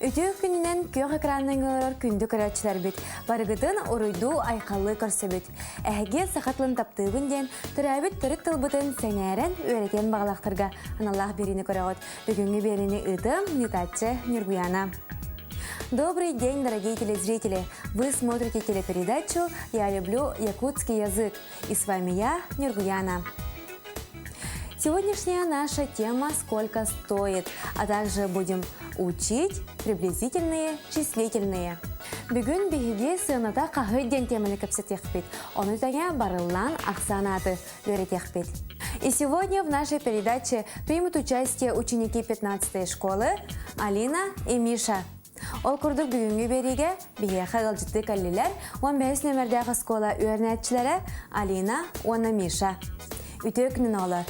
Үтүү күнінен көк экранның ылар күнді көрәтчілер бит. Барығытын оройду айқалы көрсі бит. Әге сақатлын таптығын ден түрәбіт түрік тылбытын сәнәрен өретен бағалақтырға аналлах беріні көрәғыт. Бүгінгі беріні ұтым Нютатчы Нюргуяна. Добрый день, дорогие телезрители! Вы смотрите телепередачу «Я люблю якутский язык». И с вами я, Нюргуяна. Сегодняшняя наша тема «Сколько стоит?», а также будем учить приблизительные числительные. Бүгін бігіге сыйната қағыден теманы көпсетек бит. Оны тәне барылан ақсанаты өретек бит. И сегодня в нашей передаче примут участие ученики 15-й школы Алина и Миша. Ол күрдік бүгінгі береге бие қағылжытты кәлілер 15 нөмірдегі школа өрнәтчілері Алина, оны Миша. Үтеу күнін олар.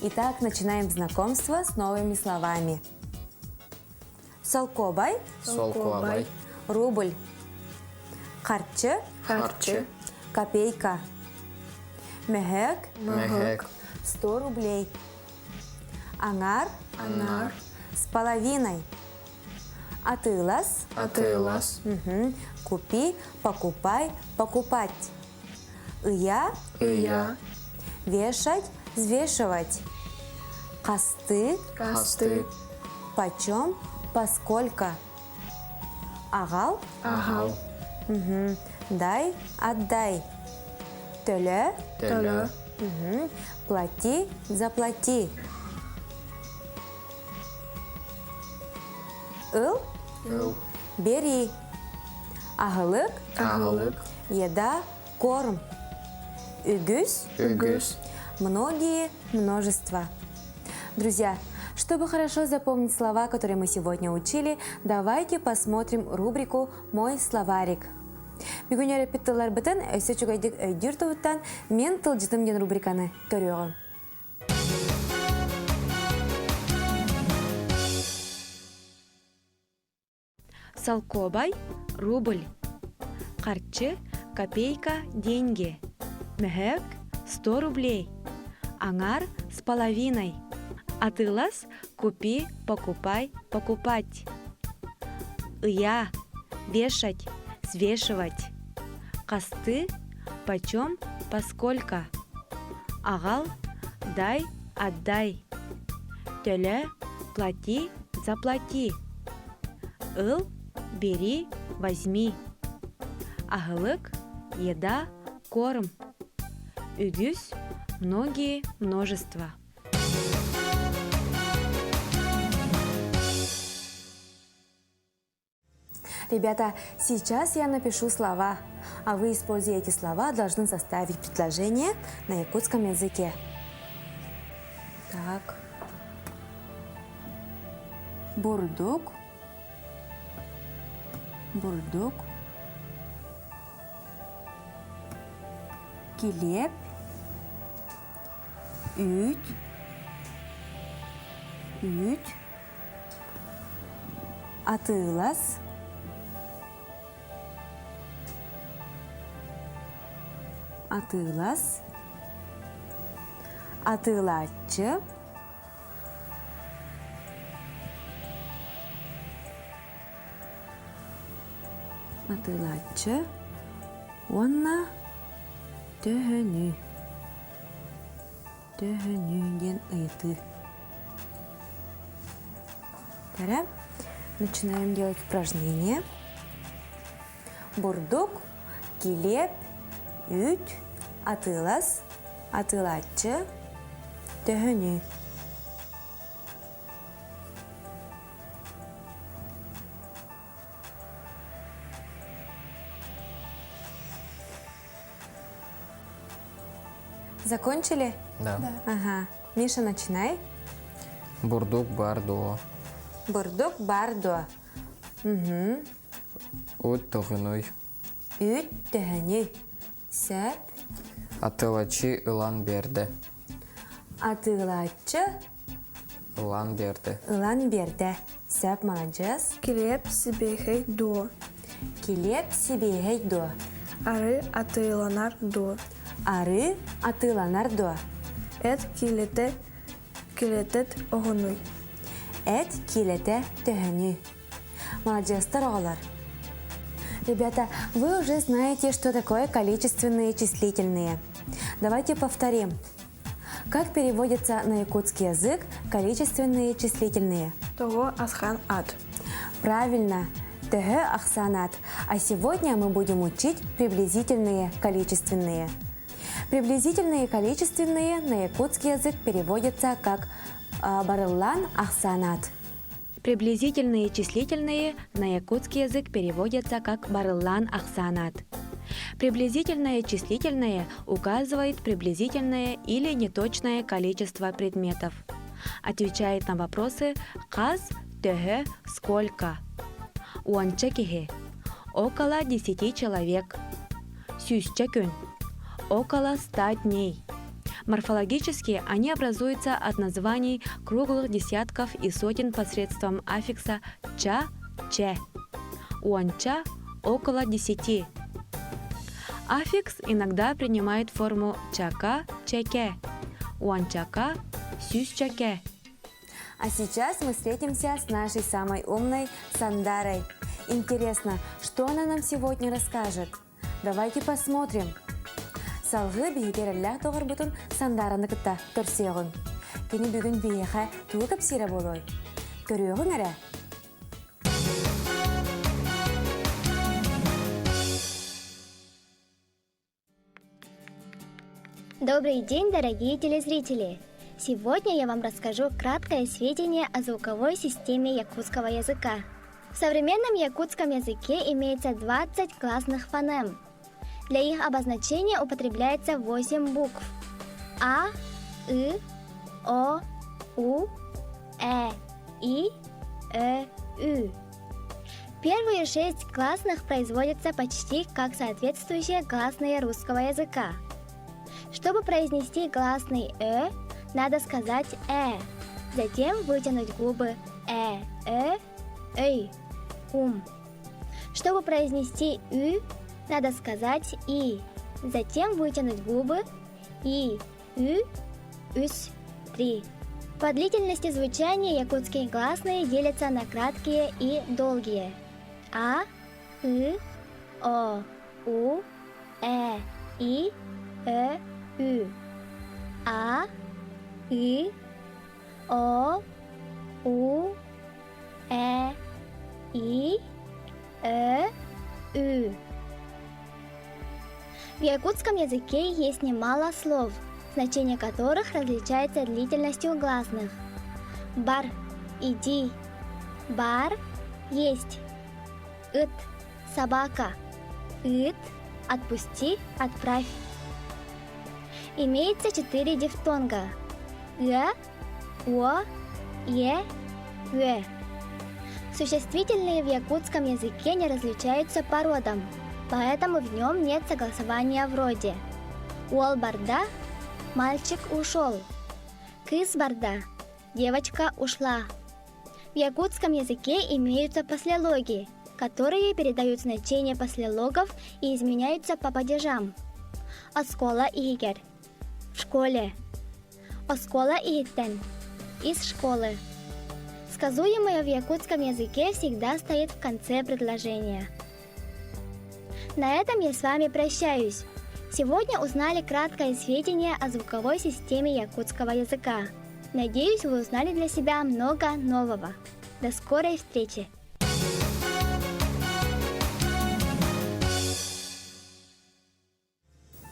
Итак, начинаем знакомство с новыми словами. Солкобай. Солкобай. Рубль. Харчы. Харчы. Копейка. Мехек. Мехек. 100 рублей. Ангар. Ангар. С половиной. Атылас. Атылас. Купи, покупай, покупать. Ия. Ия. Вешать, взвешивать. Касты. Касты. Почем, поскольку. Агал. Агал. Дай, отдай. Төле. Төле. Плати, заплати. Ыл. Ыл. Бери. Агылык. Агылык. Еда, корм. Үгüz. Үгüz. Многие, множество. Друзья, чтобы хорошо запомнить слова, которые мы сегодня учили, давайте посмотрим рубрику «Мой словарик». Бүгін репетиторлар бітін, өсі чүгайдік өйдір тұвыттан мен тылжытым ген рубриканы көріғым. Солкобай – рубль. Харчы – копейка, деньги. Мехек – 100 рублей. Ангар – с половиной. Атылас – купи, покупай, покупать. Ия – вешать, свешивать. Касты – почем, поскольку. Агал – дай, отдай. Төле – плати, заплати. Ыл – бери, возьми. Агылык – еда, корм. Үгüz – многие, множество. Ребята, сейчас я напишу слова, а вы, используя эти слова, должны составить предложение на якутском языке. Так. Бурдук. Бурдук. Килеп. Үт. Үт. Атылас. Атылас. Атылачы. Атылачы. Онна төһөнү. Төһөнүден ыйты. Пора. Начинаем делать упражнение. Бурдук, килеп, үт, атылас, атылачы, төһөнү. Закончили? Да. Ага. Миша, начинай. Бурдук бардо. Бурдук бардо. Ут тоғыной. Үт төһөнү. Сәп. Атылачы ылан берді. Атылачы Ылан берді. ылан берді. Сәп, молодец. Килеп сибехей до. Килеп сибехей до. Ары атыйланар до. Ары атыланар до. Эт килетет огонуй. Эт килете төхөнү. Молодецтер оғалар. Ребята, вы уже знаете, что такое количественные и числительные. Давайте повторим. Как переводятся на якутский язык количественные и числительные? Того асхан ат. Правильно. Төхө ахсанат. А сегодня мы будем учить приблизительные количественные. Приблизительные количественные на якутский язык переводятся как барыллан ахсанат. Приблизительные числительные на якутский язык переводятся как барыллан ахсанат. Приблизительное числительное указывает приблизительное или неточное количество предметов. Отвечает на вопросы «каз», «төхө», «сколько». Уанча кихе – около 10 человек. Сюсча күн – около 100 дней. Морфологически они образуются от названий круглых десятков и сотен посредством аффикса «ча», «че». Уанча – около 10. Аффикс иногда принимает форму чака, чеке, уанчака, сюсчаке. А сейчас мы встретимся с нашей самой умной Сандарой. Интересно, что она нам сегодня расскажет? Давайте посмотрим. Салгы бигереллах тоғыр бұтын Сандараны кытта көрсеғын. Кені бүгін бейеға туы капсира болой. Көріғын әрі? Добрый день, дорогие телезрители! Сегодня я вам расскажу краткое сведение о звуковой системе якутского языка. В современном якутском языке имеется 20 гласных фонем. Для их обозначения употребляется 8 букв: А, И, О, У, И, Ü. Первые 6 гласных производятся почти как соответствующие гласные русского языка. Чтобы произнести гласный надо сказать затем вытянуть губы эй, Чтобы произнести надо сказать и, затем вытянуть губы үс, 3. По длительности звучания якутские гласные делятся на краткие и долгие. А, И, О, У, И, Ü. А, И, О, У, И, Ü. В якутском языке есть немало слов, значение которых различается длительностью гласных. Бар – иди, бар – есть, ит – собака, ит – отпусти, отправь. Имеется 4 дифтонга – о, ө. Существительные в якутском языке не различаются по родам, поэтому в нем нет согласования вроде «Уол барда» – «мальчик ушел», «кыз барда» – «девочка ушла». В якутском языке имеются послелоги, которые передают значение послелогов и изменяются по падежам. Оскола игер – в школе, оскола игтен – из школы. Сказуемое в якутском языке всегда стоит в конце предложения. На этом я с вами прощаюсь. Сегодня узнали краткое сведение о звуковой системе якутского языка. Надеюсь, вы узнали для себя много нового. До скорой встречи!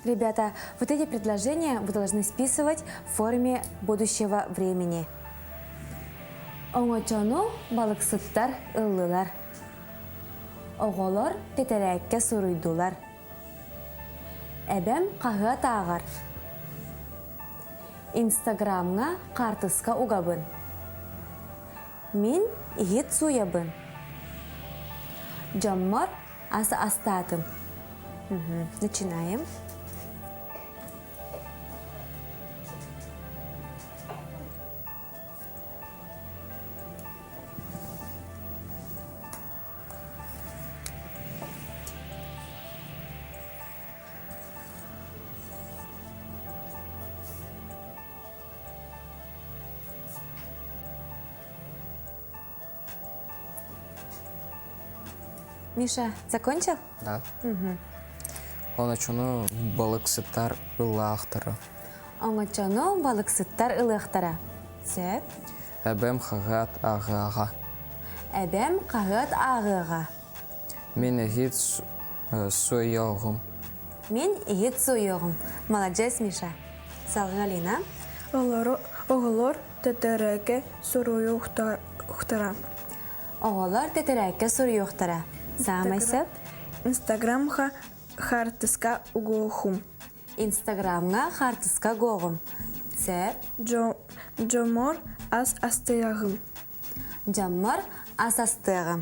Ребята, вот эти предложения вы должны списывать в форме будущего времени. Оңочону балыксыттар ыллылар. Оголор тетерәккә суруйдулар. Әбәм қаға тағар. Инстаграмға қартысқа угабын. Мин ихит суябын. Джаммар аса астатым. Начинаем. Миша, закончил? Да. Оначуну балыксыттар ылаахтары. Оңочону балыксыттар ылыахтара. Сөп. Әбәм хагат ағаға. Әбәм қағыт ағыға. Мен әгет сойалғым. Мен егет сойоғым. Молодец, Миша. Салғалина. Оғылар тәтәрәке сұройы ұқтара. Оғалар тәтірәкке сұрыйоқтара. Самай сөп. Инстаграмға хартыска уғылхум. Инстаграмға қартысқа гоғым. Сөп. Джомор ас астыяғым. Жаммар асастығым.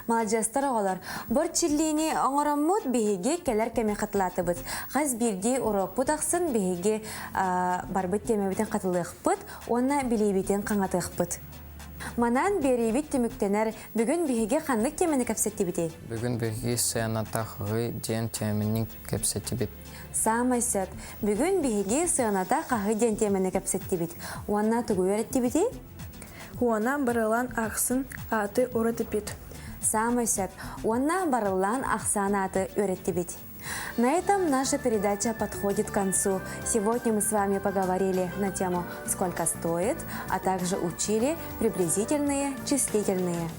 Молодецтар оғалар. Бір чиллини оңыраммут бейге келер кәме қатылаты бұд. Ғаз бірде урок бұдақсын бейге барбыт темебітен қатылық бұд, оны білейбітен қаңатық бұд. Манан берейбіт теміктенер бүгін бейге қандық темені кәпсетті бітей. Бүгін бейге сәнатақығы ден темінің кәпсетті бет. Самай сөп. Бүгін бейге сығыната қағы ден темені кәпсетті бит. Онна тұғы өретті бітей? Уана барылан ақсын аты ұрыды бит. Самый сөп. Онна барылан ақсанаты өретті бит. На этом наша передача подходит к концу. Сегодня мы с вами поговорили на тему «Сколько стоит», а также учили приблизительные, числительные.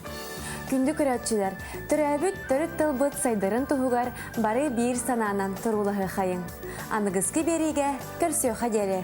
Күнді көрәтшілер, түрәбіт түрік тылбыт сайдырын тұғығар бары бір сананан тұрулығы қайын. Анығызғы береге көрсеу қадері.